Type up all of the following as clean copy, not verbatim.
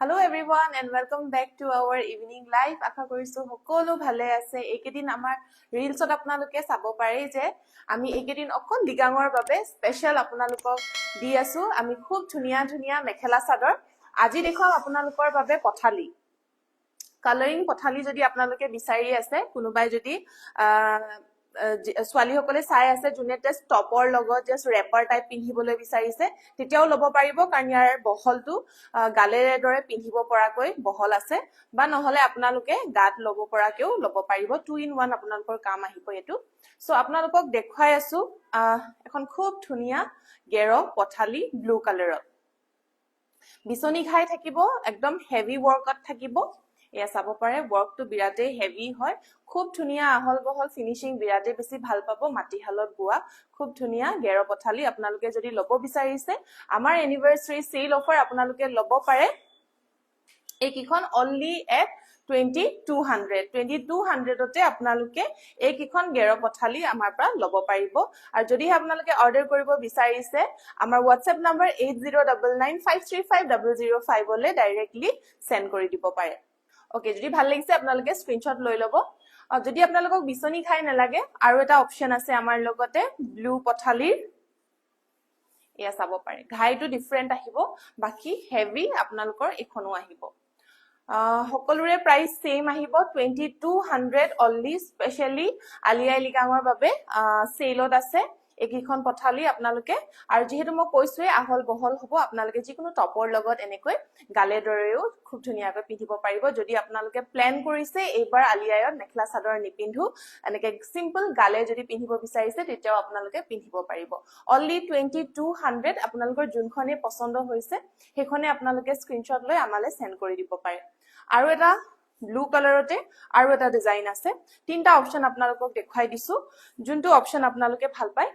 Hello everyone and welcome back to our evening live. আশা কৰিছো সকলো ভালে আছে। এইকেদিন আমাৰ ৰিলছত আপোনালোকে চাব পাৰে যে আমি এইকেদিন অকল লিগাঙৰ বাবে স্পেশাল আপোনালোকক দি আছো। আমি খুব ধুনিয়া ধুনিয়া মেখেলা চাদৰ আজি দেখাম আপোনালোকৰ বাবে পঠালি। কালাৰিং পঠালি যদি আপোনালোকে বিচাৰি আছে কোনোবাই যদি ছোৱালী সকলে চাই আছে জুনে জাস্ট টপৰ লগত জাস্ট ৰেপাৰ টাইপ পিন্ধিবলৈ বিচাৰিছে তেতিয়াও লব পাৰিব কাৰণ ইয়াৰ বহলটো গালেৰে দৰে পিন্ধিব পৰাকৈ বহল আছে বা নহলে আপোনালোকে গাত লব পৰাকেও লব পাৰিব 2 in 1 আপোনালোকৰ কাম আহিব এটো সো আপোনালোকক দেখুৱাই আছো এখন খুব ধুনিয়া গেৰ পঠালি ব্লু কালাৰত বিছনি ঘাই থাকিব একদম হেভি ওয়াৰ্কত থাকিব এয়া চাব পাৰে ওয়াৰ্কটো বিৰাতে হেভি হয় খুব ধুনিয়া আহল বহল ফিনিশিং বিৰাতে বেছি ভাল পাব মাটিহালত বুৱা খুব ধুনিয়া গেৰ পঠালি আপোনালোকে যদি লব বিচাৰিছে আমাৰ এনিভাৰ্সাৰী সেল অফাৰ আপোনালোকে লব পাৰে এইকিখন অনলি এট 2200 তে আপোনালোকে এইকিখন গেৰ পঠালি আমাৰ পৰা লব পাৰিব আৰু যদি আপোনালোকে অৰ্ডাৰ কৰিব বিচাৰিছে আমাৰ WhatsApp নম্বৰ 8099535005 লৈ ডাইৰেক্টলি সেন্ড কৰি দিব পাৰে ওকে যদি ভাল লাগিছে আপোনালোকে স্ক্ৰিনশ্বট লৈ লব যদি আপোনালোকক বিছনি খাই নালাগে আৰু এটা অপচন আছে আমাৰ লগতে ব্লু পঠালিৰ এয়া চাব পাৰে ঘাইটো ডিফাৰেন্ট আহিব বাকি হেভি আপোনালোকৰ এখনো আহিব সকলোৰে প্ৰাইস সেম আহিব 2200 অনলি স্পেশালি আলিয়াই লিগাঙৰ বাবে সেলত আছে একিখন পঠালি আপোনালোকে আৰু যেহেতু মই কৈছোৱে আহল বহল হ'ব আপোনালোকে যিকোনো টপৰ লগত এনেকৈ গালে দৰেও খুব ধুনিয়াকৈ পিন্ধিব পাৰিব যদি আপোনালোকে প্ল্যান কৰিছে এইবাৰ আলিয়ায়ত মেখলা চাদৰ নিপিন্ধু এনেকে সিম্পল গালে যদি পিন্ধিব বিচাৰিছে তেতিয়াও আপোনালোকে পিন্ধিব পাৰিব অনলি 2200 আপোনালোকৰ যোনখনে পছন্দ হৈছে সেইখনে আপোনালোকে স্ক্ৰিনশ্বট লৈ আমালে সেন্ড কৰি দিব পাৰে আৰু এটা ব্লু কালাৰতে আৰু এটা ডিজাইন আছে তিনটা অপচন আপোনালোকক দেখাই দিছো যোনটো অপচন আপোনালোকে ভাল পায়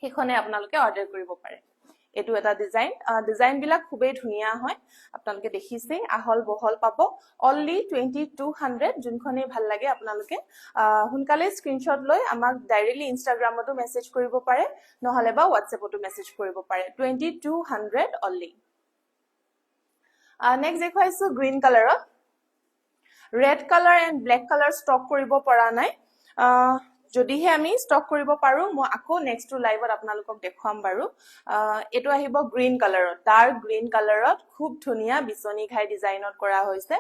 সেইখনে আপোনালোকে অৰ্ডাৰ কৰিব পাৰে এটো এটা ডিজাইন বিলাক খুবেই ধুনিয়া হয় আপোনালোকে দেখিছে আহল বহল পাব অনলি 2200 যোনখনে ভাল লাগে আপোনালোকে হুনকালে স্ক্ৰিনশ্বট লৈ আমাক ডাইৰেক্টলি ইনষ্টাগ্ৰামতো মেসেজ কৰিব পাৰে নহলে বা WhatsAppতো মেসেজ কৰিব পাৰে 2200 অনলি নেক্সট দেখাইছো গ্ৰীন কালাৰত red colour and black colour stock কৰিব পৰা নাই যদিহে আমি ষ্টক কৰিব পাৰো মই আকৌ নেক্সট লাইভত আপোনালোকক দেখুৱাম বাৰু এটো আহিব গ্ৰীন কালাৰত ডাৰ্ক গ্ৰীন কালাৰত খুব ধুনিয়া বিছনি ঘাই ডিজাইনত কৰা হৈছে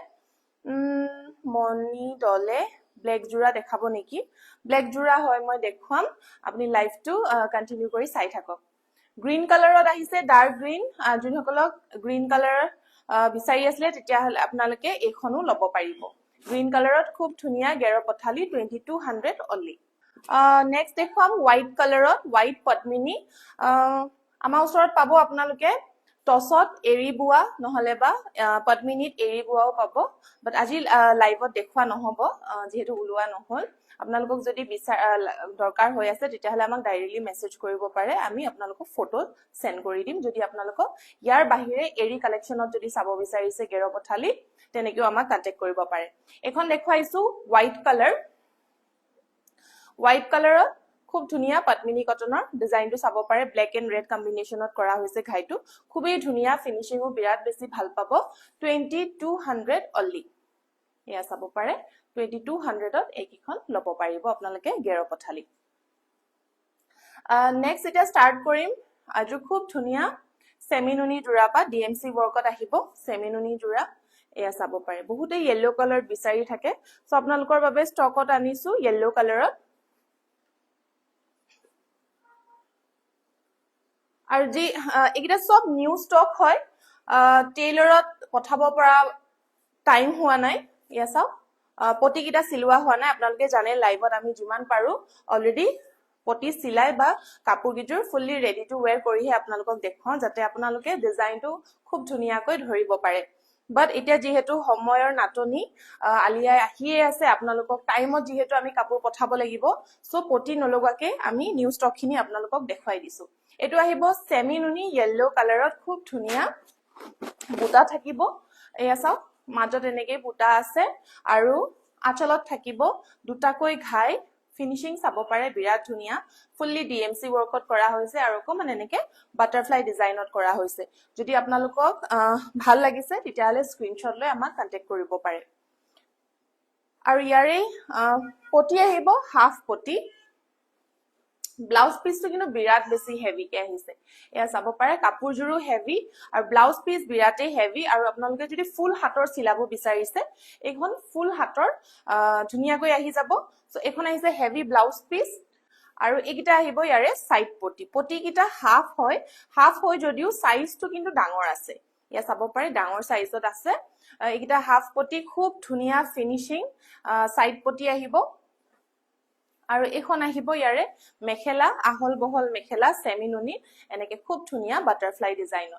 মনি দলে ব্ল্যাক জোৰা দেখাব নেকি ব্ল্যাক জোৰা হয় মই দেখুৱাম আপুনি লাইভটো কন্টিনিউ কৰি চাই থাকক গ্ৰীন কালাৰত আহিছে ডাৰ্ক গ্ৰীন যোনসকলক গ্ৰীন কালাৰ বিচাৰি আছিল তেতিয়া হলে আপোনালোকে এখনো লব পাৰিব গ্ৰীন কালাৰত খুব ধুনিয়া গেৰ পঠালি 2200 অনলি নেক্সট দেখুৱাম হোৱাইট কালাৰত হোৱাইট পদ্মিনী আমাৰ ওচৰত পাব আপোনালোকে টছত এৰি বুৱা নহলে বা পদ্মিনীত এৰি বুৱাও পাব বাট আজি লাইভত দেখুৱা নহব যেহেতু উলোৱা নহল আপোনালোকক যদি দৰকাৰ হৈ আছে তেতিয়া হলে আমাক ডাইৰেক্টলি মেসেজ কৰিব পাৰে আমি আপোনালোকক ফটো সেন্ড কৰি দিম যদি আপোনালোকক ইয়াৰ বাহিৰে এৰি কালেকশনত যদি চাব বিচাৰিছে গেৰ পঠালি তেনেকেও আমাক কন্টাক্ট কৰিব পাৰে এখন দেখুৱাইছো হোৱাইট কালাৰত খুব ধুনিয়া পদ্মিনী কটনৰ ডিজাইনটো চাব পাৰে ব্ল্যাক এন্ড ৰেড কম্বিনেশনত কৰা হৈছে ঘাইটো খুবেই ধুনিয়া ফিনিশিংও বিৰাট বেছি ভাল পাব 2200 অনলি এয়া চাব পাৰে 2200 ত এইকিখন লব পাৰিব আপোনালোকে গেৰ পঠালি নেক্সট এটা স্টাৰ্ট কৰিম আজি খুব ধুনিয়া সেমিনুনি জোৰা পা DMC ওয়াৰ্কত আহিব সেমিনুনি জোৰা এয়া চাব পাৰে বহুতে ইয়েলো কালাৰ বিচাৰি থাকে সো আপোনালোকৰ বাবে ষ্টকত আনিছো ইয়েলো কালাৰত আৰু যি একিটা সব নিউ ষ্টক হয় টেইলৰত পঠাব পৰা টাইম হোৱা নাই ইয়া চাও পটিকিটা সিলুৱা হোৱা নাই আপোনালোকে জানে লাইভত আমি যিমান পাৰো অলৰেডি পটি সিলাই বা কাপোৰ গিজুৰ ফুললি ৰেডি টু ওয়্যাৰ কৰিহে আপোনালোকক দেখাও যাতে আপোনালোকে ডিজাইনটো খুব ধুনিয়াকৈ ধৰিব পাৰে বাট এতিয়া যেহেতু সময়ৰ নাটনি আলিয়াই আহিয়ে আছে আপোনালোকক টাইমত যেহেতু আমি কাপোৰ পঠাব লাগিব সো পটি নলগাকে আমি নিউ ষ্টক খিনি আপোনালোকক দেখাই দিছো এটো আহিব সেমিনুনি ইয়েলো কালাৰত খুব ধুনিয়া বুটা থাকিব এয়া চাও মাজত এনেকৈ বুটা আছে আৰু আচলত থাকিব দুটাকৈ ঘাই ফিনিশিং চাব পাৰে বিৰাট ধুনিয়া ফুললি ডিএমসি ওয়াৰ্কত কৰা হৈছে আৰু অকমান এনেকে বাটাৰফ্লাই ডিজাইনত কৰা হৈছে যদি আপোনালোকক ভাল লাগিছে তেতিয়ালে স্ক্ৰিনশ্বট লৈ আমাক কন্টাক্ট কৰিব পাৰে আৰু ইয়াৰে পটি আহিব হাফ পটি ব্লাউজ পিসটো কিন্তু বিৰাট বেছি হেভি কে আহিছে এয়া চাব পাৰে কাপোৰজোৰো হেভি আৰু ব্লাউজ পিস বিৰাটে হেভি আৰু আপোনালোকে যদি ফুল হাতৰ চিলাব বিচাৰিছে এইখন ফুল হাতৰ ধুনিয়াকৈ আহি যাব সো এখন আহিছে হেভি ব্লাউজ পিস আৰু এইকিটা আহিব ইয়াৰে সাইড পটি পটি কিটা হাফ হয় যদিও সাইজটো কিন্তু ডাঙৰ আছে ইয়া চাব পাৰে ডাঙৰ সাইজত আছে এইকিটা হাফ পটি খুব ধুনিয়া ফিনিশিং সাইড পটি আহিব আৰু এখন আহিব ইয়াৰে মেখেলা আহল বহল মেখেলা সেমিনুনি এনেকে খুব ধুনিয়া বাটাৰফ্লাই ডিজাইন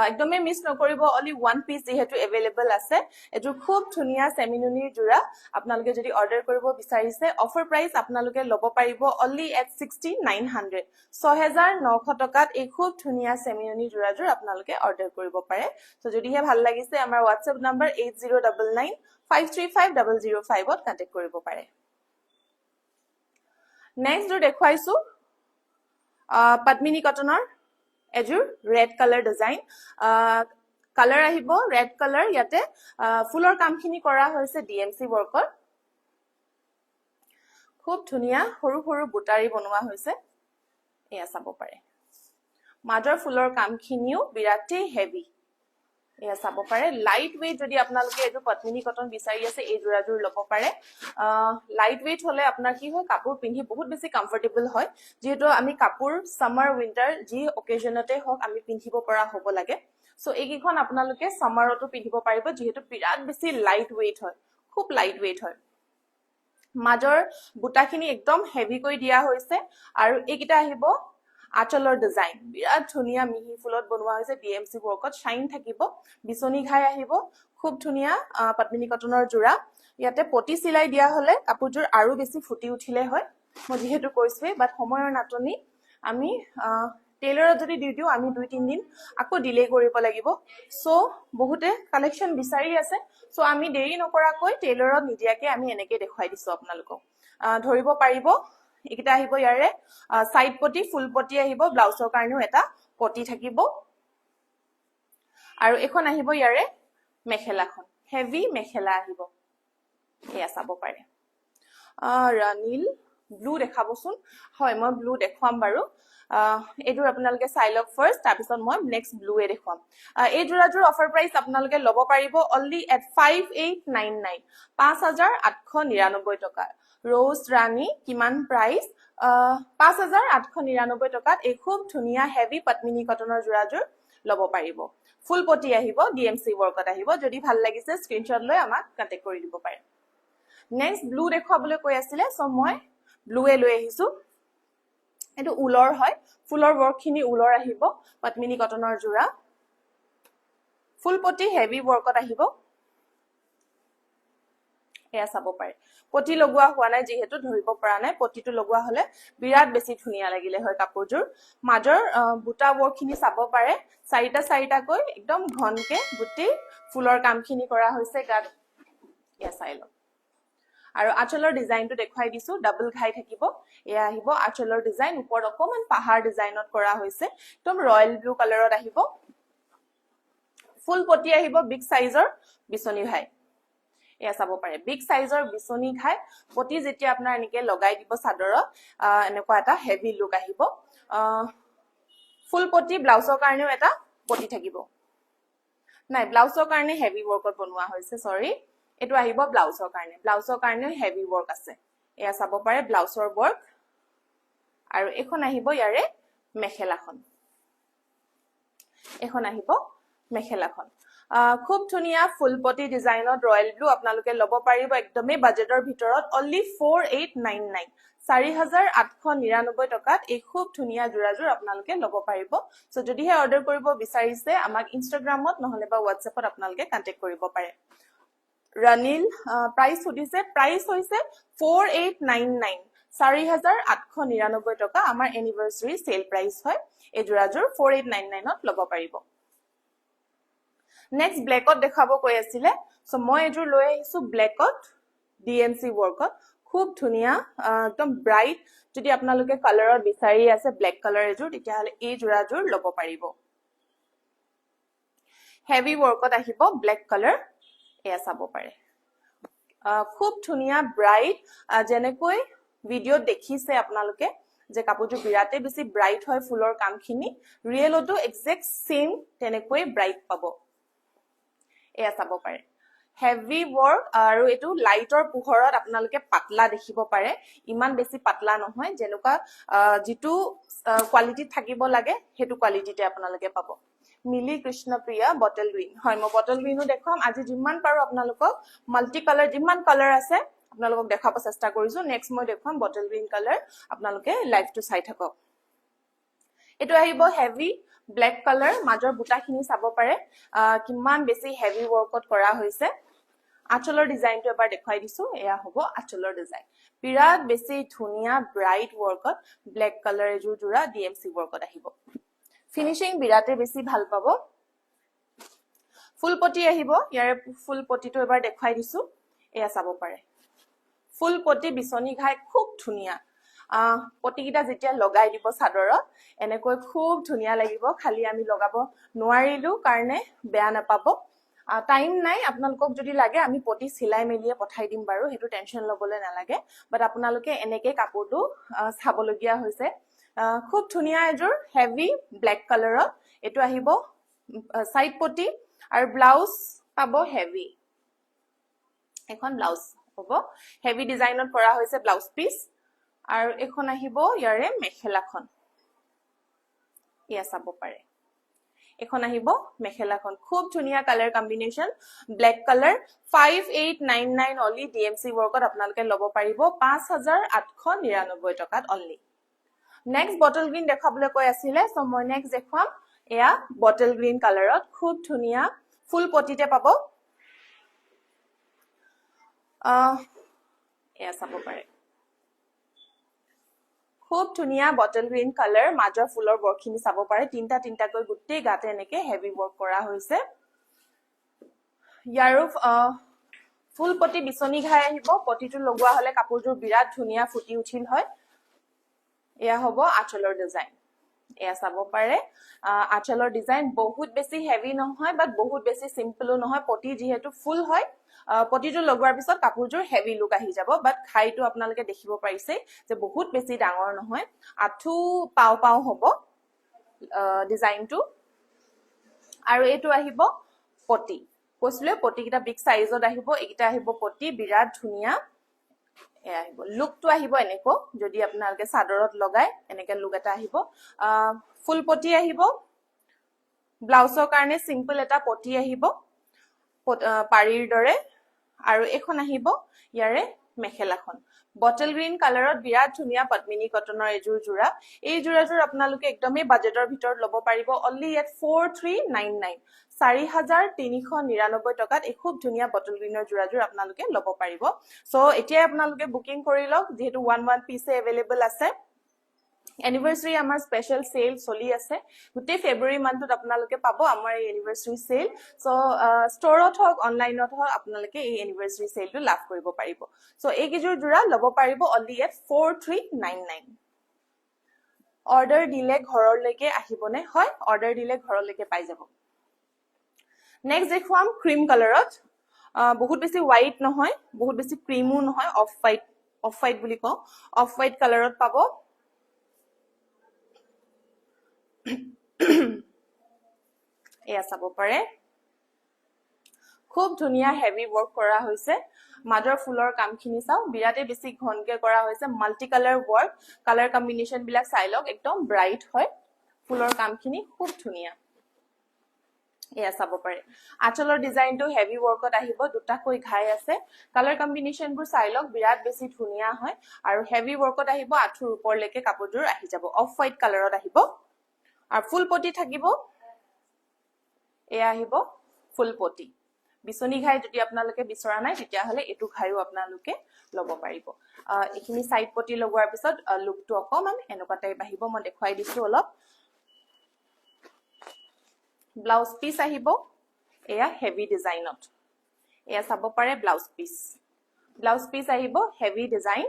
একদমে মিস নকৰিব অনলি ওয়ান পিস যেহেতু अवेलेबल আছে এটো খুব ধুনিয়া সেমিনুনিৰ জোৰা আপোনালোকে যদি অৰ্ডাৰ কৰিব বিচাৰিছে অফাৰ প্ৰাইস আপোনালোকে লব পাৰিব অনলি এট 6900 6900 টকাত এই খুব ধুনিয়া সেমিনুনি জোৰাজোৰ আপোনালোকে অৰ্ডাৰ কৰিব পাৰে সো যদিহে ভাল লাগিছে আমাৰ WhatsApp নম্বৰ 8099535005 ত কন্টাক্ট কৰিব পাৰে Next जो देखवाइसु Padmini कटনৰ Azure red colour design colour আহিব ৰেড কালাৰ ইয়াতে ফুলৰ কামখিনি কৰা হৈছে ডিএমসি ওয়াৰ্কৰ খুব ধুনিয়া সৰু সৰু বুটাৰি বনোৱা হৈছে এয়া চাব পাৰে মাজৰ ফুলৰ কামখিনিও বিৰাটে হেভি এয়া চাব পাৰে লাইট ওয়েট যদি আপোনালোকে এটো পদ্মিনী কটন বিচাৰি আছে এই জোৰাজোৰ লব পাৰে লাইট ওয়েট হলে আপোনাৰ কি হয় কাপোৰ পিন্ধি বহুত বেছি কমফৰ্টেবল হয় যেহেতু আমি কাপোৰ সামাৰ উইন্টাৰ যি অকেজনতে হক আমি পিন্ধিব পৰা হ'ব লাগে সো এইকিখন আপোনালোকে সামাৰতো পিন্ধিব পাৰিব যেহেতু বিৰাট বেছি লাইট ওয়েট হয় খুব লাইট ওয়েট হয় মাজৰ বুটাখিনি একদম হেভি কৈ দিয়া হৈছে আৰু এইকিটা আহিব আচলৰ ডিজাইন বিৰাট ধুনিয়া মিহি ফুলত বনোৱা হৈছে ডিএমসি ওয়াৰ্কত শাইন থাকিব বিছনি ঘাই আহিব খুব ধুনিয়া পদ্মিনী কটনৰ জোৰা ইয়াতে পটি সিলাই দিয়া হলে কাপোৰজোৰ আৰু বেছি ফুটি উঠিলে হয় মই যেহেতু কৈছোৱে বাট সময়ৰ নাটনি আমি টেইলৰত যদি দিও আমি 2-3 দিন আকৌ ডিলে কৰিব লাগিব সো বহুতে কালেকশন বিচাৰি আছে সো আমি দেৰি নকৰাকৈ টেইলৰত নিদিয়াকে আমি এনেকে দেখাই দিছো আপোনালোকক ধৰিব পাৰিব একিটা আহিব ইয়াৰে সাইড পটি ফুল পটি আহিব ব্লাউজৰ কাৰণেও এটা পটি থাকিব আৰু এখন আহিব ইয়াৰে মেখেলাখন হেভি মেখেলা আহিব এয়া চাব পাৰে ৰানিল ব্লু দেখাবচোন হয় মই ব্লু দেখাম বাৰু এজোৰ আপোনালোকে চাই লওক ফাৰ্স্ট তাৰ পিছত মই নেক্সট ব্লু এ দেখাম এই জোৰাজোৰ অফাৰ প্ৰাইস আপোনালোকে লব পাৰিব অনলি এট 5899 5899 টকা Rose Rani কিমান প্ৰাইস 5899 টকাত এই খুব ধুনিয়া হেভি পদ্মিনী কটনৰ জোৰাজোৰ লব পাৰিব ফুল পটি আহিব ডিএমসি ওয়াৰ্কত আহিব যদি ভাল লাগিছে স্ক্ৰিনশ্বট লৈ আমাক কন্টাক্ট কৰি দিব পাৰে নেক্সট ব্লু দেখাবলৈ কৈ আছিল সো মই ব্লু এ লৈ আহিছো এটো উলৰ হয় ফুলৰ ওয়াৰ্কখিনি উলৰ আহিব পদ্মিনী কটনৰ জোৰা ফুল পটি হেভি ওয়াৰ্কত আহিব এয়া চাব পাৰে পটি লগোৱা হোৱা নাই যেহেতু ধৰিব পৰা নাই পটিটো লগোৱা হলে বিৰাট বেছি ধুনিয়া লাগিলে হয় কাপোৰজোৰ মাজৰ বুটা ওয়াৰ্কখিনি চাব পাৰে চাৰিটা কৈ একদম ঘনকে গুটি ফুলৰ কামখিনি কৰা হৈছে গাত এয়া চাই লওক আৰু আচলৰ ডিজাইনটো দেখাই দিছো ডাবল ঘাই থাকিব এয়া আহিব আচলৰ ডিজাইন ওপৰত অকমান পাহাৰ ডিজাইনত কৰা হৈছে একদম ৰয়েল ব্লু কালাৰত আহিব ফুল পটি আহিব বিগ সাইজৰ বিছনি ঘাই এয়া চাব পাৰে বিগ সাইজৰ বিছনি ঘাই পটি যেতিয়া আপোনাৰ এনেকে লগাই দিব চাদৰত এনেকুৱা এটা হেভি লুক আহিব ফুল পটি ব্লাউজৰ কাৰণেও এটা পটি থাকিব নাই ব্লাউজৰ কাৰণে হেভি ওয়াৰ্কত বনোৱা হৈছে সৰি এটো আহিব ব্লাউজৰ কাৰণে হেভি ওয়াৰ্ক আছে এয়া চাব পাৰে ব্লাউজৰ ওয়াৰ্ক আৰু এখন আহিব ইয়াৰে মেখেলাখন এখন আহিব মেখেলাখন খুব ধুনিয়া ফুল পটি ডিজাইনত ৰয়েল ব্লু আপোনালোকে লব পাৰিব একদমে বাজেটৰ ভিতৰত অনলি 4899 4899 টকাত এই খুব ধুনিয়া জোৰাজোৰ আপোনালোকে লব পাৰিব সো যদিহে অৰ্ডাৰ কৰিব বিচাৰিছে আমাক ইনষ্টাগ্ৰামত নহলে বা WhatsAppত আপোনালোকে কন্টাক্ট কৰিব পাৰে ৰানিল প্ৰাইস সুধিছে প্ৰাইস হৈছে 4899 4899 টকা আমাৰ এনিভাৰ্সাৰী সেল প্ৰাইস হয় এই জোৰাজোৰ 4899 ত লব পাৰিব নেক্সট ব্ল্যাকত দেখাব কৈ আছিল সো মই এজোৰ লৈ আহিছো ব্ল্যাকত ডিএমসি ওয়াৰ্কত খুব ধুনিয়া একদম ব্ৰাইট যদি আপোনালোকে কালাৰত বিচাৰি আছে ব্ল্যাক কালাৰ এজোৰ তেতিয়া হলে এই জোৰাজোৰ লব পাৰিব হেভি ওয়াৰ্কত আহিব ব্ল্যাক কালাৰ এয়া চাব পাৰে খুব ধুনিয়া ব্ৰাইট যেনেকৈ ভিডিওত দেখিছে আপোনালোকে যে কাপোৰটো বিৰাতে বেছি ব্ৰাইট হয় ফুলৰ কামখিনি ৰিয়েলটো এক্সাক্ট সেম তেনেকৈ ব্ৰাইট পাব এয়া চাব পাৰে হেভি ওয়াৰ্ক আৰু এটো লাইটৰ পোহৰত আপোনালোকে পাতলা দেখিব পাৰে ইমান বেছি পাতলা নহয় যেনেকুৱা যেটো কোৱালিটি থাকিব লাগে হেতু কোৱালিটিতে আপোনালোকে পাব মিলি কৃষ্ণপ্ৰিয়া বটল গ্ৰীন হয় মই বটল গ্ৰীনো দেখাম আজি যিমান পাৰো আপোনালোকক মাল্টি কালাৰ যিমান কালাৰ আছে আপোনালোকক দেখাব চেষ্টা কৰিছো নেক্সট মই দেখাম বটল গ্ৰীন কালাৰ আপোনালোকে লাইভটো চাই থাকক এটো আহিব হেভি ব্ল্যাক কালাৰ মাজৰ বুটাখিনি চাব পাৰে কিমান বেছি হেভি ওয়াৰ্কত কৰা হৈছে আঁচলৰ ডিজাইনটো এবাৰ দেখাই দিছো এয়া হ'ব আঁচলৰ ডিজাইন বিৰাট বেছি ধুনিয়া ব্ৰাইট ওয়াৰ্কত ব্ল্যাক কালাৰ এজোৰ জোৰা ডিএমসি ওয়াৰ্কত আহিব ফিনিশিং বিৰাতে বেছি ভাল পাব ফুল পটি আহিব ইয়াৰে ফুল পটিটো এবাৰ দেখাই দিছো এয়া চাব পাৰে ফুল পটি বিছনি ঘাই খুব ধুনিয়া পটিকিটা যেতিয়া লগাই দিব চাদৰত এনেকৈ খুব ধুনিয়া লাগিব খালি আমি লগাব নোৱাৰিলো কাৰণে বেয়া নাপাব টাইম নাই আপোনালোকক যদি লাগে আমি পটি সিলাই মেলিয়ে পঠাই দিম বাৰু হেতু টেনশন লবলে নালাগে বাট আপোনালোকে এনেকে কাপোৰটো চাবলগিয়া হৈছে খুব ধুনিয়া এজোৰ হেভি ব্ল্যাক কালাৰত এটো আহিব সাইড পটি আৰু ব্লাউজ পাব হেভি এখন ব্লাউজ হ'ব হেভি ডিজাইনত কৰা হৈছে ব্লাউজ পিস আৰু এখন আহিব ইয়াৰে মেখেলাখন ইয়া চাব পাৰে এখন আহিব মেখেলাখন খুব ধুনিয়া colour combination black colour 5899 only DMC ওয়াৰ্কত আপোনালোকে লব পাৰিব 5899 টকাত অনলি নেক্সট বটল গ্ৰীন দেখাবলৈ কৈ আছিল সো মই নেক্সট দেখাম এয়া বটল গ্ৰীন কালাৰত খুব ধুনিয়া ফুল পটিতে পাব এয়া চাব পাৰে খুব ধুনিয়া বটল গ্ৰীন কালাৰ মাজৰ ফুলৰ ওয়াৰ্কখিনি চাব পাৰে তিনটা কৈ গুটেই গাতে এনেকে হেভি ওয়াৰ্ক কৰা হৈছে ইয়াৰো ফুল পটি বিছনি ঘাই আহিব পটিটো লগোৱা হলে কাপোৰযোৰ বিৰাট ধুনিয়া ফুটি উঠিল হয় এয়া হ'ব আঁচলৰ ডিজাইন এয়া চাব পাৰে আঁচলৰ ডিজাইন বহুত বেছি হেভি নহয় বাট বহুত বেছি সিম্পলও নহয় পটি যেহেতু ফুল হয় পটিটো লগোৱাৰ পিছত কাপোৰযোৰ হেভি লুক আহি যাব বাট খাইটো আপোনালোকে দেখিব পাৰিছে যে বহুত বেছি ডাঙৰ নহয় আঠু পাও পাও হ'ব ডিজাইনটো আৰু এটো আহিব পটি কৈছিলে পটিকিটা বিগ সাইজত আহিব একিটা আহিব পটি বিৰাট ধুনিয়া এ আহিব লুকটো আহিব এনেকো যদি আপোনালোকে চাদৰত লগাই এনেকে লুক এটা আহিব ফুল পটি আহিব ব্লাউজৰ কাৰণে সিম্পল এটা পটি আহিব পাৰিৰ দৰে আৰু এখন আহিব ইয়াৰে মেখেলাখন বটল গ্ৰীন কালাৰত বিৰাট ধুনিয়া পদ্মিনী কটনৰ এজোৰ জোৰা এই জোৰাজোৰ আপোনালোকে একদমই বাজেটৰ ভিতৰত লব পাৰিব অনলি এট 4399 4399 টকাত এই খুব ধুনিয়া বটল গ্ৰীনৰ জোৰাজোৰ আপোনালোকে লব পাৰিব সো এতিয়া আপোনালোকে বুকিং কৰি লওক যেহেতু 1 পিছে अवेलेबल আছে এনিভাৰ্সাৰি আমাৰ স্পেশাল সেল চলি আছে গুটে ফেব্ৰুৱাৰী মান্থত আপোনালোকে পাব আমাৰ এই এনিভাৰ্সাৰি সেল সো ষ্টৰত হক অনলাইনত হক আপোনালোকে এই এনিভাৰ্সাৰি সেলটো লাভ কৰিব পাৰিব সো এই কিজোৰ জোৰা লব পাৰিব অনলি এট 4399 অৰ্ডাৰ দিলে ঘৰলৈকে আহিবনে হয় অৰ্ডাৰ দিলে ঘৰলৈকে পাই যাব নেক্সট দেখুৱাম ক্ৰীম কালাৰত বহুত বেছি হোৱাইট নহয় বহুত বেছি ক্ৰীমো নহয় অফ হোৱাইট বুলি কওঁ অফ হোৱাইট কালাৰত পাব এয়া চাব পাৰে খুব ধুনিয়া হেভি ওয়াৰ্ক কৰা হৈছে মাজৰ ফুলৰ কামখিনি চাও বিৰাতে বেছি ঘনকে কৰা হৈছে multi colour work colour combination বিলাক চাই লওক একদম ব্ৰাইট হয় ফুলৰ কামখিনি খুব ধুনিয়া এয়া চাব পাৰে আঁচলৰ ডিজাইনটো হেভি ওয়াৰ্কত আহিব দুটাকৈ ঘাই আছে কালাৰ কম্বিনেশনবোৰ চাই লওক বিৰাট বেছি ধুনিয়া হয় আৰু হেভি ওয়াৰ্কত আহিব আঁঠুৰ ওপৰলৈকে কাপোৰযোৰ আহি যাব অফ হোৱাইট কালাৰত আহিব আৰু ফুল পটি থাকিব এয়া আহিব ফুল পটি বিছনি ঘাই যদি আপোনালোকে বিচৰা নাই তেতিয়া হলে এটু ঘাইও আপোনালোকে লব পাৰিব এখিনি সাইড পটি লগোৱাৰ পিছত লুকটো অকমান এনেকুৱা টাইপ আহিব মই দেখাই দিছো অলপ ব্লাউজ পিস আহিব এয়া হেভি ডিজাইনত এয়া চাব পাৰে ব্লাউজ পিস ব্লাউজ পিস আহিব হেভি ডিজাইন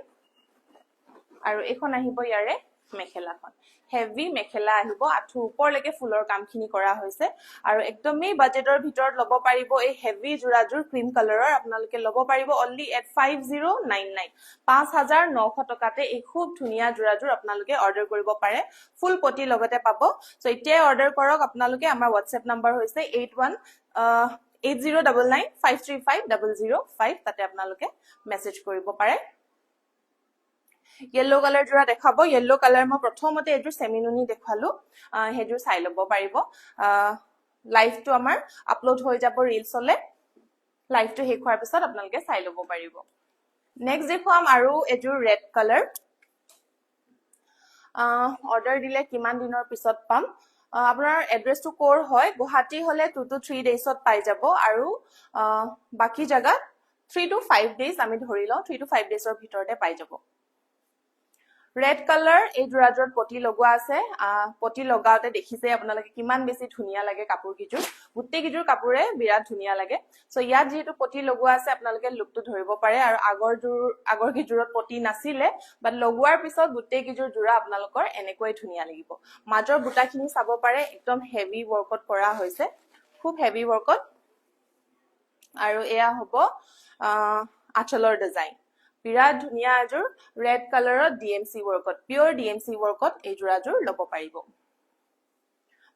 আৰু এখন আহিব ইয়াৰে মেখেলাখন হেভি মেখেলা আহিব আঠু ওপৰলৈকে ফুলৰ কামখিনি কৰা হৈছে আৰু একদমেই বাজেটৰ ভিতৰত ল'ব পাৰিব এই হেভি জোৰাজোৰ ক্ৰীম কালাৰৰ আপোনালোকে ল'ব পাৰিব অনলি এট 5099 5900 টকাতে এই খুব ধুনীয়া জোৰাজোৰ আপোনালোকে অৰ্ডাৰ কৰিব পাৰে ফুল পটি লগতে পাব সো এতিয়াই অৰ্ডাৰ কৰক আপোনালোকে আমাৰ WhatsApp নম্বৰ হৈছে 8099535005 তাতে আপোনালোকে মেছেজ কৰিব পাৰে येलो कलर जोरा देखाबो येलो कलर म प्रथमते एजु सेमिनुनी देखालो हेजु चाइ लब पारिबो लाइव तो আমাৰ আপলোড হৈ যাব ৰিলছলে লাইভ তো শেষ হোৱাৰ পিছত আপোনালোকে চাই লব পাৰিব নেক্সট দেখুৱাম আৰু এজু ৰেড কালাৰ অৰ্ডাৰ দিলে কিমান দিনৰ পিছত পাম আপোনাৰ এড্ৰেছটো কোৰ হয় গুৱাহাটী হলে 2 to 3 ডেজত পাই যাব আৰু বাকি জায়গা 3 to 5 ডেজ আমি ধৰি লও 3 to 5 ডেজৰ ভিতৰতে পাই যাব ৰেড কালাৰ এই জোৰাজোৰ পটি লগোৱা আছে পটি লগাওতে দেখিছে আপোনালোকে কিমান বেছি ধুনিয়া লাগে কাপোৰ কিজুৰ গুটে কিজুৰ কাপোৰে বিৰাট ধুনিয়া লাগে সো ইয়াত যেহেতু পটি লগোৱা আছে আপোনালোকে লুকটো ধৰিব পাৰে আৰু আগৰ কিজুৰত পটি নাছিলে বাট লগোৱাৰ পিছত গুটে কিজুৰ জোৰা আপোনালোকৰ এনেকৈ ধুনিয়া লাগিব মাজৰ বুটাখিনি চাব পাৰে একদম হেভি ওয়াৰ্কত কৰা হৈছে খুব হেভি ওয়াৰ্কত আৰু এয়া হ'ব আঁচলৰ ডিজাইন বিৰাট ধুনিয়া আজুৰ ৰেড কালাৰৰ ডিএমসি ওয়াৰ্কত পিওৰ ডিএমসি ওয়াৰ্কত এই জোৰাজোৰ লব পাৰিব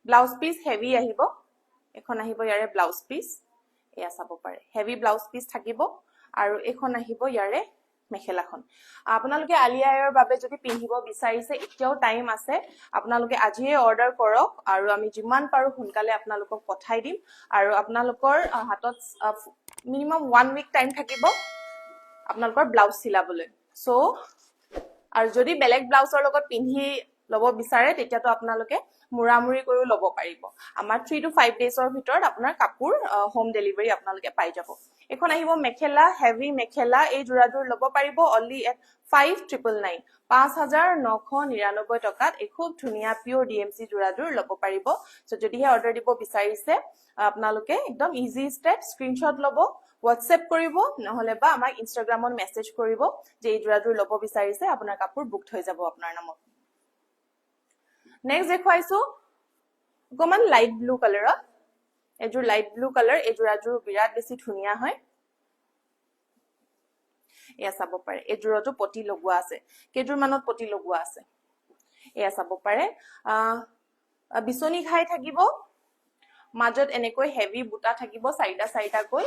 ব্লাউজ পিস হেভি আহিব এখন আহিব ইয়াৰে ব্লাউজ পিস এয়া চাব পাৰে হেভি ব্লাউজ পিস থাকিব আৰু এখন আহিব ইয়াৰে মেখেলাখন আপোনালোকে আলিয়াৰ বাবে যদি পিন্ধিব বিচাৰিছে এতিয়াও টাইম আছে আপোনালোকে আজিয়ে অৰ্ডাৰ কৰক আৰু আমি যিমান পাৰো সোনকালে আপোনালোকক পঠাই দিম আৰু আপোনালোকৰ হাতত মিনিমাম 1 উইক টাইম থাকিব আপোনালোকৰ ব্লাউজ সিলাবলৈ সো আৰু যদি বেলেগ ব্লাউজৰ লগত পিন্ধি লব বিচাৰে তেতিয়াতো আপোনালোকে মুৰামুৰি কৰিও লব পাৰিব আমাৰ 3 to 5 ডেজৰ ভিতৰত আপোনাৰ কাপোৰ হোম ডেলিভাৰী আপোনালোকে পাই যাব এখন আহিব মেখেলা হেভি মেখেলা এই জোৰাজোৰ লব পাৰিব অনলি এট 5999 5999 টকাত এই খুব ধুনিয়া পিওৰ ডিএমসি জোৰাজোৰ লব পাৰিব সো যদিহে অৰ্ডাৰ দিব বিচাৰিছে আপোনালোকে একদম ইজি স্টেপ স্ক্ৰিনশ্বট লব WhatsApp কৰিব নহলে বা আমাক ইনষ্টাগ্ৰামত মেছেজ কৰিব যে এই জোৰাজোৰ লব বিচাৰিছে আপোনাৰ কাপোৰ বুকড হৈ যাব আপোনাৰ নামত নেক্সট দেখুৱাইছো গমান লাইট ব্লু কালাৰত এজোৰ লাইট ব্লু কালাৰ এই জোৰাজোৰ বিৰাট বেছি ধুনিয়া হয় এয়া চাব পাৰে এজোৰটো পটি লগোৱা আছে কেজোৰ মানত পটি লগোৱা আছে এয়া চাব পাৰে বিছনি খাই থাকিব মাজত এনেকৈ হেভি বুটা থাকিব চাইটা কৈ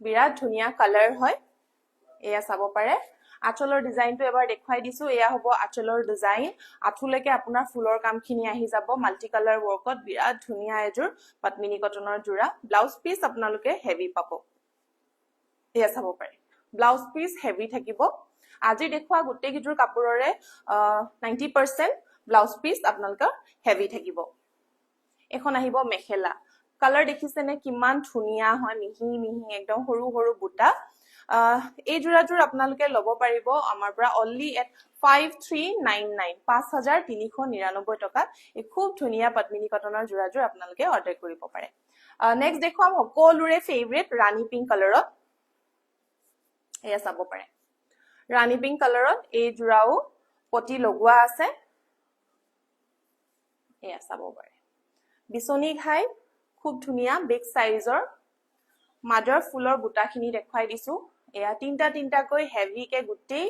বিৰাট ধুনিয়া কালাৰ হয় এয়া চাব পাৰে আঁচলৰ ডিজাইনটো এবাৰ দেখুৱাই দিছো এয়া হ'ব আঁচলৰ ডিজাইন আঁঠুলৈকে আপোনাৰ ফুলৰ কামখিনি আহি যাব মাল্টি কালাৰ ওয়াৰ্কত বিৰাট ধুনিয়া এজোৰ পদ্মিনী কটনৰ জোৰা ব্লাউজ পিস আপোনালোকে হেভি পাব এয়া চাব পাৰে ব্লাউজ পিস হেভি থাকিব আজি দেখুৱা গুটে কিজোৰ কাপোৰৰে 90% ব্লাউজ পিস আপোনালোকৰ হেভি থাকিব এখন আহিব মেখেলা কালাৰ দেখিছে নে কিমান ধুনিয়া হয় মিহি মিহি একদম সৰু সৰু বুটা এই জোৰাজোৰ আপোনালোকে লব পাৰিব আমাৰ পৰা অনলি এট 5399 5399 টকা এই খুব ধুনিয়া পদ্মিনী কটনৰ জোৰাজোৰ আপোনালোকে অৰ্ডাৰ কৰিব পাৰে নেক্সট দেখুৱাম সকলোৰে ফেভৰেট ৰাণী পিংক কালাৰত এয়া চাব পাৰে ৰাণী পিংক কালাৰত এই জোৰাও পটি লগোৱা আছে এয়া চাব পাৰে বিছনি ঘাই খুব ধুনিয়া বিগ সাইজৰ মাজৰ ফুলৰ বুটাখিনি দেখুৱাই দিছো এয়া তিনটা কৈ হেভি কে গুটেই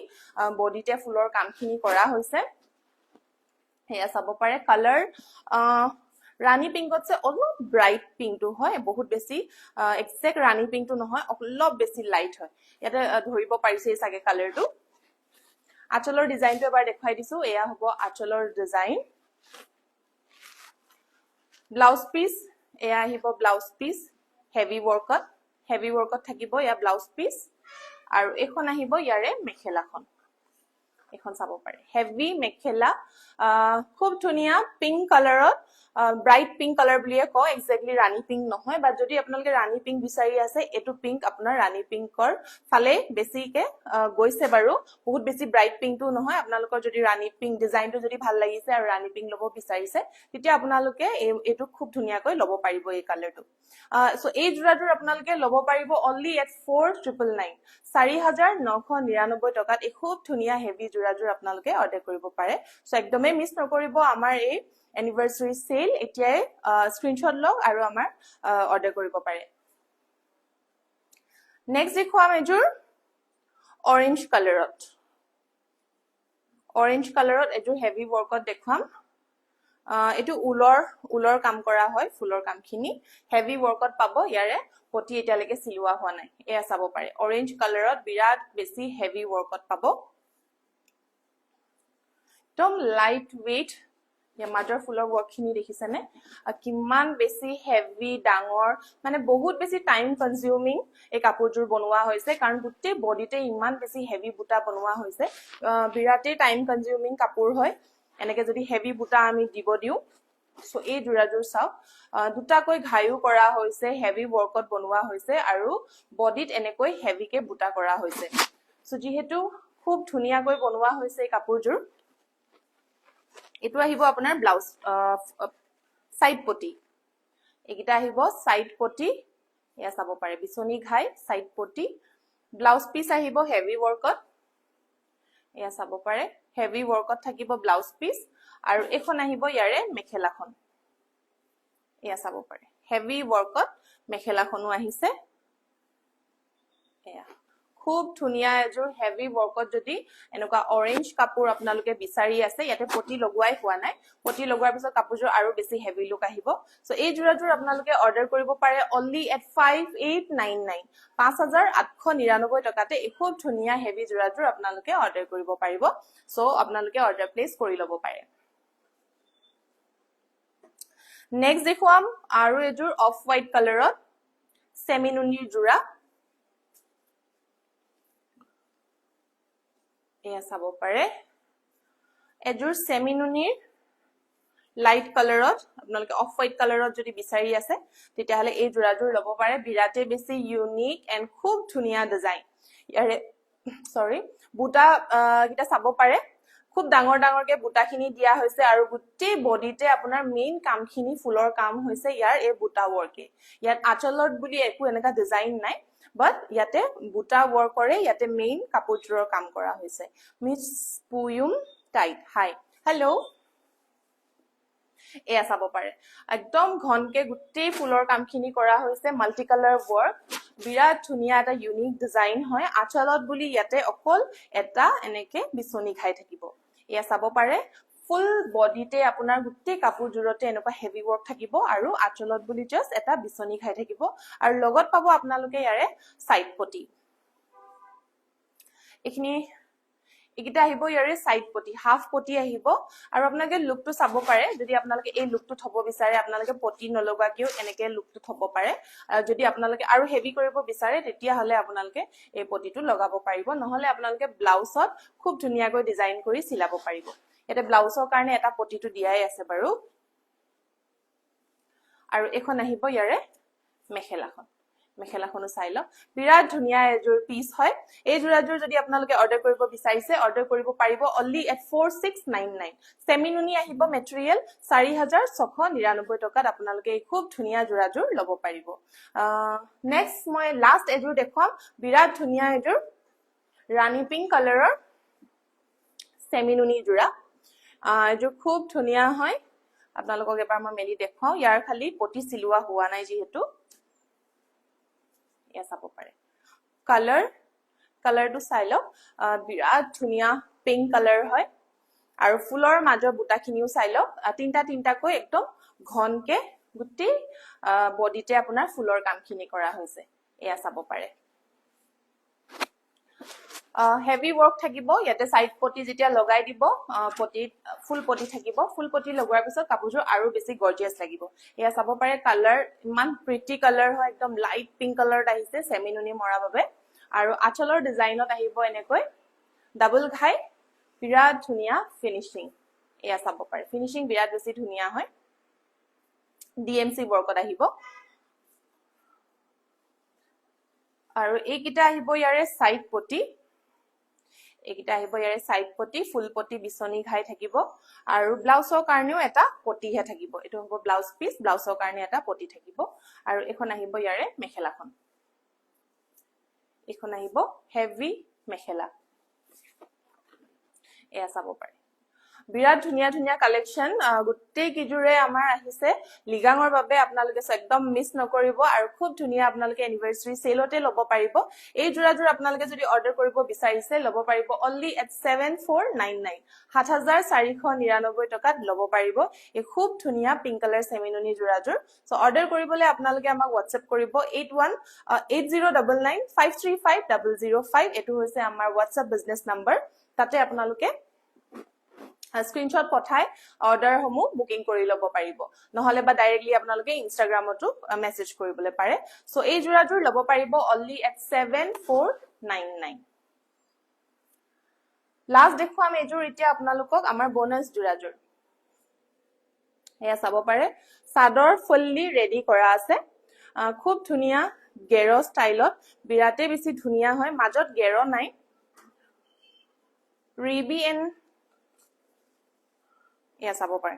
বডিতে ফুলৰ কামখিনি কৰা হৈছে এয়া চাব পাৰে কালাৰ ৰাণী পিংকতছে অলপ ব্ৰাইট পিংকটো হয় বহুত বেছি এক্সাক্ট ৰাণী পিংকটো নহয় অলপ বেছি লাইট হয় ইয়াতে ধৰিব পাৰিছে চাগে কালাৰটো আঁচলৰ ডিজাইনটো এবাৰ দেখুৱাই দিছো এয়া হ'ব আঁচলৰ ডিজাইন ব্লাউজ পিস এয়া আহিব ব্লাউজ পিস হেভি ওয়াৰ্কত থাকিব ইয়া ব্লাউজ পিস আৰু এখন আহিব ইয়াৰে মেখেলাখন এখন চাব পাৰে হেভি মেখেলা খুব ধুনিয়া পিংক কালাৰত ব্ৰাইট পিংক কালাৰ বুলিয়ে কওঁ এক্স্যাক্টলি ৰাণী পিংক নহয় বাট যদি আপোনালোকে ৰাণী পিংক বিচাৰি আছে এটো পিংক আপোনাৰ ৰাণী পিংকৰ ফালে বেছিকে গৈছে বাৰু বহুত বেছি ব্ৰাইট পিংকটো নহয় আপোনালোকৰ যদি ৰাণী পিংক ডিজাইনটো যদি ভাল লাগিছে আৰু ৰাণী পিংক ল'ব বিচাৰিছে তেতিয়া আপোনালোকে এটো খুব ধুনিয়াকৈ ল'ব পাৰিব এই কালাৰটো সো এই জোৰাটোৰ আপোনালোকে ল'ব পাৰিব only at 4999 4999 টকাত এই খুব ধুনিয়া হেভি জোৰাজোৰ আপোনালোকে অৰ্ডাৰ কৰিব পাৰে সো একদমে মিছ নকৰিব আমাৰ এই anniversary sale এতিয়াই স্ক্ৰিনশ্বট লওক আৰু আমাৰ অৰ্ডাৰ কৰিব পাৰে নেক্সট দেখুৱাম এজোৰ orange কালাৰত এজোৰ হেভি ওয়াৰ্কত দেখুৱাম এটো উলৰ কাম কৰা হয় ফুলৰ কামখিনি হেভি ওয়াৰ্কত পাব ইয়াৰে পটি এতিয়ালৈকে সিলোৱা হোৱা নাই এয়া চাব পাৰে orange কালাৰত বিৰাট বেছি হেভি ওয়াৰ্কত পাব একদম লাইট weight या মাজৰ ফুলৰ ওয়াৰ্কখিনি দেখিছেনে কিমান বেছি হেভি ডাঙৰ মানে বহুত বেছি টাইম কনজিউমিং এই কাপোৰজোৰ বনোৱা হৈছে কাৰণ গুটেই বডিতে ইমান বেছি হেভি বুটা বনোৱা হৈছে বিৰাটে টাইম কনজিউমিং কাপোৰ হয় এনেকে যদি হেভি বুটা আমি দিব দিও সো এই জোৰাজোৰ চাও দুটাকৈ ঘায়ু কৰা হৈছে হেভি ওয়াৰ্কত বনোৱা হৈছে আৰু বডিত এনেকৈ হেভিকে বুটা কৰা হৈছে সো যেহেতু খুব ধুনিয়াকৈ বনোৱা হৈছে এই কাপোৰজোৰ এটো আহিব আপোনাৰ ব্লাউজ সাইড পটি একিটা আহিব সাইড পটি এয়া চাব পাৰে বিছনি ঘাই সাইড পটি ব্লাউজ পিস আহিব হেভি ওয়াৰ্কত এয়া চাব পাৰে হেভি ওয়াৰ্কত থাকিব ব্লাউজ পিস আৰু এখন আহিব ইয়াৰে মেখেলাখন এয়া চাব পাৰে হেভি ওয়াৰ্কত মেখেলাখনো আহিছে এয়া খুব ধুনিয়া এজোৰ হেভি ওয়াৰ্কত যদি এনেকুৱা অৰেঞ্জ কাপোৰ আপোনালোকে বিচাৰি আছে ইয়াতে পটি লগোৱাই হোৱা নাই পটি লগোৱাৰ পিছত কাপোৰজোৰ আৰু বেছি হেভি লুক আহিব সো এই জোৰাজোৰ আপোনালোকে অৰ্ডাৰ কৰিব পাৰে only at 5899 5899 টকাতে এই খুব ধুনিয়া হেভি জোৰাজোৰ আপোনালোকে অৰ্ডাৰ কৰিব পাৰিব সো আপোনালোকে অৰ্ডাৰ প্লেস কৰি ল'ব পাৰে নেক্সট দেখুৱাম আৰু এজোৰ অফ হোৱাইট কালাৰত সেমিনুনিৰ জোৰা এয়া চাব পাৰে এজোৰ সেমিনুনিৰ লাইট কালাৰত আপোনালোকে অফ হোৱাইট কালাৰত যদি বিচাৰি আছে তেতিয়া হলে এই জোৰাজোৰ ল'ব পাৰে বিৰাটে বেছি ইউনিক এন্ড খুব ধুনিয়া ডিজাইন ইয়াৰে সৰি বুটা কিটা চাব পাৰে খুব ডাঙৰকে বুটাখিনি দিয়া হৈছে আৰু গুটেই বডিতে আপোনাৰ মেইন কামখিনি ফুলৰ কাম হৈছে ইয়াৰ এই বুটা ওয়াৰ্কে ইয়াত আচলত বুলি একো এনেকা ডিজাইন নাই but ইয়াতে বুটা ওয়াৰ্কৰে ইয়াতে মেইন কাপোৰজোৰৰ কাম কৰা হৈছে মিস পুয়ুম টাইট হাই হেল্ল এয়া চাব পাৰে একদম ঘনকে গুটেই ফুলৰ কামখিনি কৰা হৈছে মাল্টি কালাৰ ওয়াৰ্ক বিৰাট ধুনিয়া এটা ইউনিক ডিজাইন হয় আচলত বুলি ইয়াতে অকল এটা এনেকে বিছনি খাই থাকিব এয়া চাব পাৰে ফুল বডিতে আপোনাৰ গুটেই কাপোৰজোৰতে এনেকুৱা হেভি ওয়াৰ্ক থাকিব আৰু আচলত বুলি জাস্ট এটা বিছনি খাই থাকিব আৰু লগত পাব আপোনালোকে ইয়াৰে সাইড পটি এখিনি একিটা আহিব ইয়াৰে সাইড পটি হাফ পটি আহিব আৰু আপোনালোকে লুকটো চাব পাৰে যদি আপোনালোকে এই লুকটো থব বিচাৰে আপোনালোকে পটি নলগাকিও এনেকে লুকটো থব পাৰে যদি আপোনালোকে আৰু হেভি কৰিব বিচাৰে তেতিয়া হলে আপোনালোকে এই পটিটো লগাব পাৰিব নহলে আপোনালোকে ব্লাউজত খুব ধুনিয়াকৈ ডিজাইন কৰি সিলাব পাৰিব এটা ব্লাউজৰ কাৰণে এটা পটিটো দিয়াই আছে বাৰু আৰু এখন আহিব ইয়াৰে মেখেলাখনো চাই লওক বিৰাট ধুনিয়া এজোৰ পিস হয় এই জোৰাজোৰ যদি আপোনালোকে অৰ্ডাৰ কৰিব বিচাৰিছে অৰ্ডাৰ কৰিব পাৰিব only at 4699 সেমিনুনি আহিব মেটেৰিয়েল 4699 টকাত আপোনালোকে এই খুব ধুনিয়া জোৰাজোৰ ল'ব পাৰিব নেক্সট মই লাষ্ট এজোৰ দেখুৱাম বিৰাট ধুনিয়া এজোৰ ৰাণী পিংক কালাৰৰ সেমিনুনি জোৰা এজোৰ খুব ধুনিয়া হয় আপোনালোকক এবাৰ মই মেলি দেখাও ইয়াৰ খালি পটি সিলোৱা হোৱা নাই যেহেতু এয়া চাব পাৰে কালাৰটো চাই লওক বিৰাট ধুনিয়া পিংক কালাৰ হয় আৰু ফুলৰ মাজৰ বুটাখিনিও চাই লওক তিনটাকৈ একদম ঘনকে গুটেই বডিতে আপোনাৰ ফুলৰ কামখিনি কৰা হৈছে এয়া চাব পাৰে হেভি ওয়াৰ্ক থাকিব ইয়াতে সাইড পটি যেতিয়া লগাই দিব পটিত ফুল পটি থাকিব ফুল পটি লগোৱাৰ পিছত কাপোৰজোৰ আৰু বেছি গৰ্জিয়াস লাগিব এয়া চাব পাৰে কালাৰ ইমান প্ৰিটি কালাৰ হয় একদম লাইট পিংক কালাৰত আহিছে সেমিনুনি মৰা বাবে আৰু আচলৰ ডিজাইনত আহিব এনেকৈ ডাবল ঘাই বিৰাট ধুনিয়া ফিনিশিং এয়া চাব পাৰে ফিনিশিং বিৰাট বেছি ধুনিয়া হয় ডিএমচি ৱৰ্কত আহিব আৰু এইকেইটা আহিব ইয়াৰে সাইড পটি এইকেইটা আহিব ইয়াৰে সাইড পটি ফুল পটি বিচনি ঘাই থাকিব আৰু ব্লাউজৰ কাৰণেও এটা পটিহে থাকিব এটো হ'ব ব্লাউজ পিস ব্লাউজৰ কাৰণে এটা পটি থাকিব আৰু এখন আহিব ইয়াৰে মেখেলাখন এখন আহিব হেভি মেখেলা এয়া চাব পাৰে বিৰাট ধুনিয়া ধুনিয়া কালেকশন গুটেই কিজুৰে আমাৰ আহিছে লিগাঙৰ বাবে আপোনালোকে একদম মিস নকৰিব আৰু খুব ধুনিয়া আপোনালোকে এনিভাৰ্সাৰী সেলতে লব পাৰিব এই জোৰাজোৰ আপোনালোকে যদি অৰ্ডাৰ কৰিব বিচাৰিছে লব পাৰিব only at 7499 7499 টকাত লব পাৰিব এই খুব ধুনিয়া পিংক কালাৰ সেমিননি জোৰাজোৰ সো অৰ্ডাৰ কৰিবলৈ আপোনালোকে আমাক WhatsApp কৰিব 818099535005 এটো হৈছে আমাৰ WhatsApp বিজনেস নম্বৰ তাতে আপোনালোকে স্ক্ৰিনশ্বট পঠাই অৰ্ডাৰ সমূহ বুকিং কৰি লব পাৰিব নহলে বা ডাইৰেক্টলি আপোনালোকে ইনষ্টাগ্ৰামতো মেসেজ কৰিবলৈ পাৰে সো এই জোৰাজোৰ লব পাৰিব only at 7499 লাষ্ট দেখুৱাম এজোৰ এতিয়া আপোনালোকক আমাৰ বোনাস জোৰাজোৰ এয়া চাব পাৰে সাদৰ ফুল্লি ৰেডি কৰা আছে খুব ধুনিয়া গেৰ ষ্টাইলত বিৰাতে বেছি ধুনিয়া হয় মাজত গেৰ নাই ৰিবি এণ্ড এয়া চাব পাৰে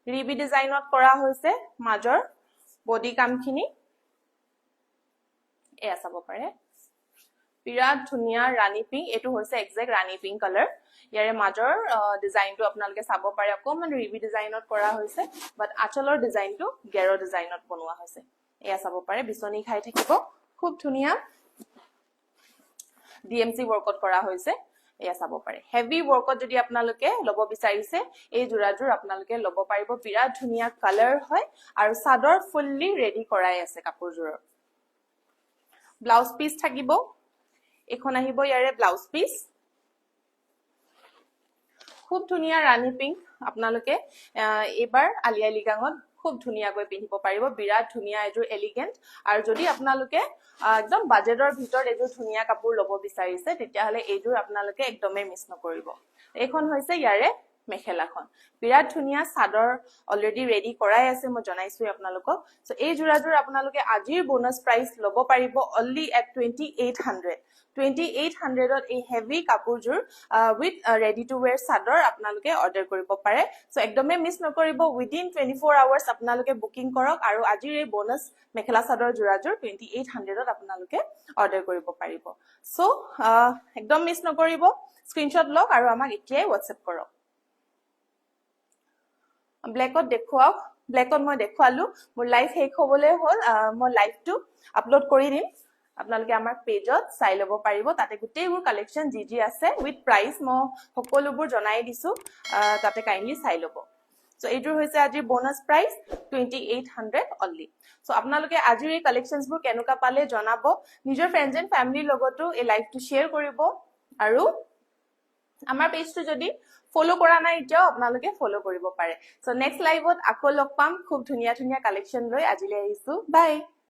ৰিবি ডিজাইনত কৰা হৈছে মাজৰ বডি কামখিনি এয়া চাব পাৰে বিৰাট ধুনিয়া ৰাণী পিংক এটো হৈছে এক্সাক্ট ৰাণী পিংক কালাৰ ইয়াৰে মাজৰ ডিজাইনটো আপোনালোকে চাব পাৰে অকমান ৰিবি ডিজাইনত কৰা হৈছে বাট আচলৰ ডিজাইনটো গেৰ ডিজাইনত বনোৱা হৈছে এয়া চাব পাৰে বিচনি খাই থাকিব খুব ধুনিয়া ডিএমচি ৱৰ্কত কৰা হৈছে এয়া চাব পাৰে হেভি ৱৰ্কত যদি আপোনালোকে লব বিচাৰিছে এই জোৰাজোৰ আপোনালোকে লব পাৰিব বিৰাট ধুনিয়া কালাৰ হয় আৰু সাদৰ ফুল্লি ৰেডি কৰাই আছে কাপোৰজোৰৰ ব্লাউজ পিস থাকিব এখন আহিব ইয়াৰে ব্লাউজ পিস খুব ধুনিয়া ৰাণী পিংক আপোনালোকে এবাৰ আলিয়া লিগাঙত খুব ধুনিয়াকৈ পিন্ধিব পাৰিব বিৰাট ধুনিয়া এজোৰ এলিগেন্ট আৰু যদি আপোনালোকে একদম বাজেটৰ ভিতৰত এজোৰ ধুনিয়া কাপোৰ লব বিচাৰিছে তেতিয়া হলে এজোৰ আপোনালোকে একদমে মিস নকৰিব এখন হৈছে ইয়াৰে মেখেলাখন বিৰাট ধুনিয়া সাদৰ অলৰেডি ৰেডি কৰাই আছে মই জনাইছো আপোনালোকক সো এই জোৰাজোৰ আপোনালোকে আজিৰ বোনাস প্ৰাইস লব পাৰিব only at 2800 2800ত এই হেভি কাপোৰজোৰ উইথ ৰেডি টু ওয়্যাৰ সাদৰ আপোনালোকে অৰ্ডাৰ কৰিব পাৰে সো একদমে মিস নকৰিব উইদিন 24 আৱাৰ্স আপোনালোকে বুকিং কৰক আৰু আজিৰ এই বোনাস মেখেলা সাদৰ জোৰাজোৰ 2800ত আপোনালোকে অৰ্ডাৰ কৰিব পাৰিব সো একদম মিস নকৰিব স্ক্ৰিনশ্বট লওক আৰু আমাক এতিয়াই WhatsApp কৰক ব্ল্যাকত দেখুৱাওক ব্ল্যাকত মই দেখুৱালো মোৰ লাইভ শেষ হ'বলৈ হ'ল মই লাইভটো আপলোড কৰি দিম আপোনালোকে আমাৰ পেজত চাই লব পাৰিব তাতে গুটেইবোৰ কালেকশন জি আছে উইথ প্ৰাইস মই সকলোবোৰ জনাই দিছো তাতে কাইন্ডলি চাই লব সো এইটোৰ হৈছে আজি বোনাস প্ৰাইস 2800 অনলি সো আপোনালোকে আজিৰ এই কালেকশনছবোৰ কেনেকুৱা পালে জনাব নিজৰ ফ্ৰেণ্ডছ এণ্ড ফ্যামিলিৰ লগতো এই লাইভটো শেয়াৰ কৰিব আৰু আমাৰ পেজটো যদি ফলো কৰা নাই এতিয়াও আপোনালোকে ফলো কৰিব পাৰে সো নেক্সট লাইভত আকৌ লগ পাম খুব ধুনিয়া ধুনিয়া কালেকশন লৈ আজিলৈ আহিছো বাই